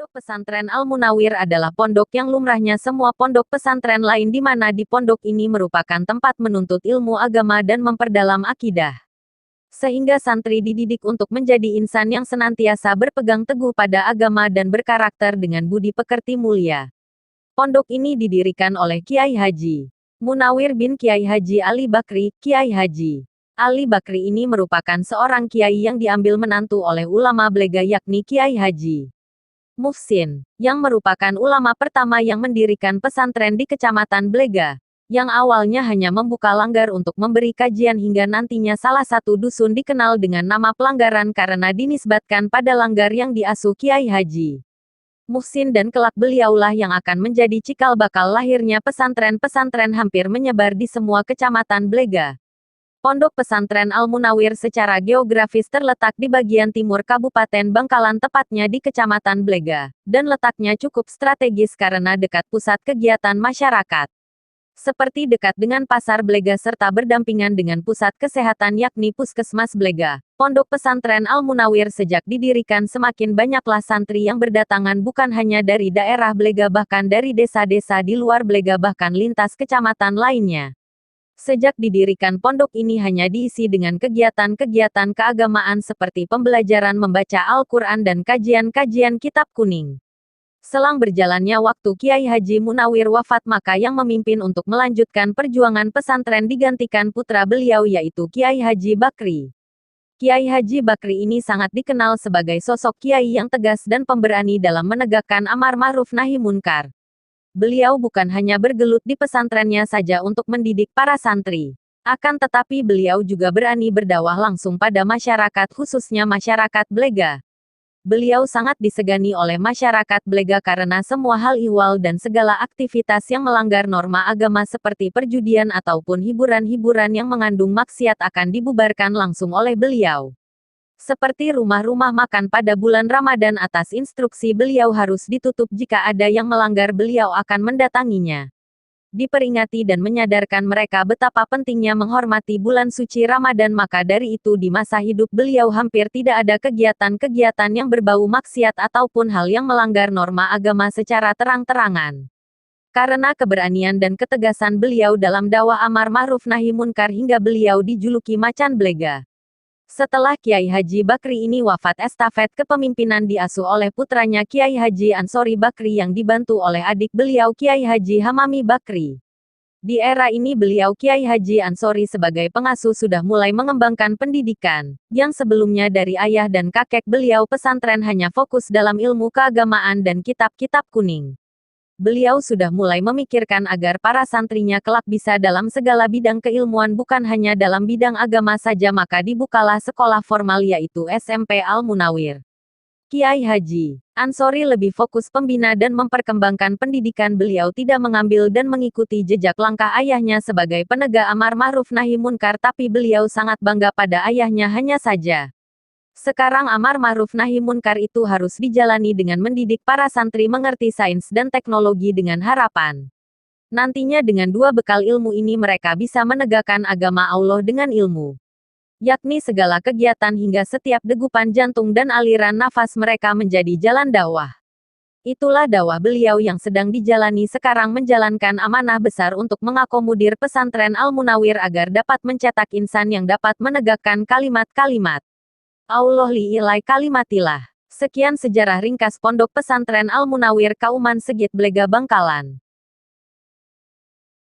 Pondok pesantren Al-Munawir adalah pondok yang lumrahnya semua pondok pesantren lain di mana di pondok ini merupakan tempat menuntut ilmu agama dan memperdalam akidah. Sehingga santri dididik untuk menjadi insan yang senantiasa berpegang teguh pada agama dan berkarakter dengan budi pekerti mulia. Pondok ini didirikan oleh Kiai Haji Munawir bin Kiai Haji Ali Bakri. Kiai Haji Ali Bakri ini merupakan seorang kiai yang diambil menantu oleh ulama Blega yakni Kiai Haji Muhsin, yang merupakan ulama pertama yang mendirikan pesantren di Kecamatan Blega, yang awalnya hanya membuka langgar untuk memberi kajian hingga nantinya salah satu dusun dikenal dengan nama Pelanggaran karena dinisbatkan pada langgar yang diasuh Kiai Haji Muhsin dan kelak beliaulah yang akan menjadi cikal bakal lahirnya pesantren-pesantren hampir menyebar di semua kecamatan Blega. Pondok pesantren Al-Munawir secara geografis terletak di bagian timur Kabupaten Bangkalan tepatnya di Kecamatan Blega, dan letaknya cukup strategis karena dekat pusat kegiatan masyarakat. Seperti dekat dengan Pasar Blega serta berdampingan dengan pusat kesehatan yakni Puskesmas Blega. Pondok pesantren Al-Munawir sejak didirikan semakin banyaklah santri yang berdatangan bukan hanya dari daerah Blega bahkan dari desa-desa di luar Blega bahkan lintas kecamatan lainnya. Sejak didirikan pondok ini hanya diisi dengan kegiatan-kegiatan keagamaan seperti pembelajaran membaca Al-Quran dan kajian-kajian kitab kuning. Selang berjalannya waktu Kiai Haji Munawir wafat maka yang memimpin untuk melanjutkan perjuangan pesantren digantikan putra beliau yaitu Kiai Haji Bakri. Kiai Haji Bakri ini sangat dikenal sebagai sosok kiai yang tegas dan pemberani dalam menegakkan amar ma'ruf nahi munkar. Beliau bukan hanya bergelut di pesantrennya saja untuk mendidik para santri. Akan tetapi beliau juga berani berdakwah langsung pada masyarakat khususnya masyarakat Blega. Beliau sangat disegani oleh masyarakat Blega karena semua hal ihwal dan segala aktivitas yang melanggar norma agama seperti perjudian ataupun hiburan-hiburan yang mengandung maksiat akan dibubarkan langsung oleh beliau. Seperti rumah-rumah makan pada bulan Ramadan atas instruksi beliau harus ditutup jika ada yang melanggar beliau akan mendatanginya. Diperingati dan menyadarkan mereka betapa pentingnya menghormati bulan suci Ramadan maka dari itu di masa hidup beliau hampir tidak ada kegiatan-kegiatan yang berbau maksiat ataupun hal yang melanggar norma agama secara terang-terangan. Karena keberanian dan ketegasan beliau dalam dakwah amar ma'ruf nahi munkar hingga beliau dijuluki Macan Blega. Setelah Kiai Haji Bakri ini wafat estafet kepemimpinan diasuh oleh putranya Kiai Haji Ansori Bakri yang dibantu oleh adik beliau Kiai Haji Hamami Bakri. Di era ini beliau Kiai Haji Ansori sebagai pengasuh sudah mulai mengembangkan pendidikan, yang sebelumnya dari ayah dan kakek beliau pesantren hanya fokus dalam ilmu keagamaan dan kitab-kitab kuning. Beliau sudah mulai memikirkan agar para santrinya kelak bisa dalam segala bidang keilmuan bukan hanya dalam bidang agama saja maka dibukalah sekolah formal yaitu SMP Al-Munawir. Kiai Haji Ansori lebih fokus pembina dan memperkembangkan pendidikan beliau tidak mengambil dan mengikuti jejak langkah ayahnya sebagai penegak amar ma'ruf nahi munkar tapi beliau sangat bangga pada ayahnya hanya saja. Sekarang amar ma'ruf nahi munkar itu harus dijalani dengan mendidik para santri mengerti sains dan teknologi dengan harapan. Nantinya dengan dua bekal ilmu ini mereka bisa menegakkan agama Allah dengan ilmu. Yakni segala kegiatan hingga setiap degupan jantung dan aliran nafas mereka menjadi jalan dakwah. Itulah dakwah beliau yang sedang dijalani sekarang menjalankan amanah besar untuk mengakomodir pesantren Al-Munawir agar dapat mencetak insan yang dapat menegakkan kalimat-kalimat Allah li'ilai kalimatilah. Sekian sejarah ringkas Pondok Pesantren Al-Munawir Kauman Segit Blega Bangkalan.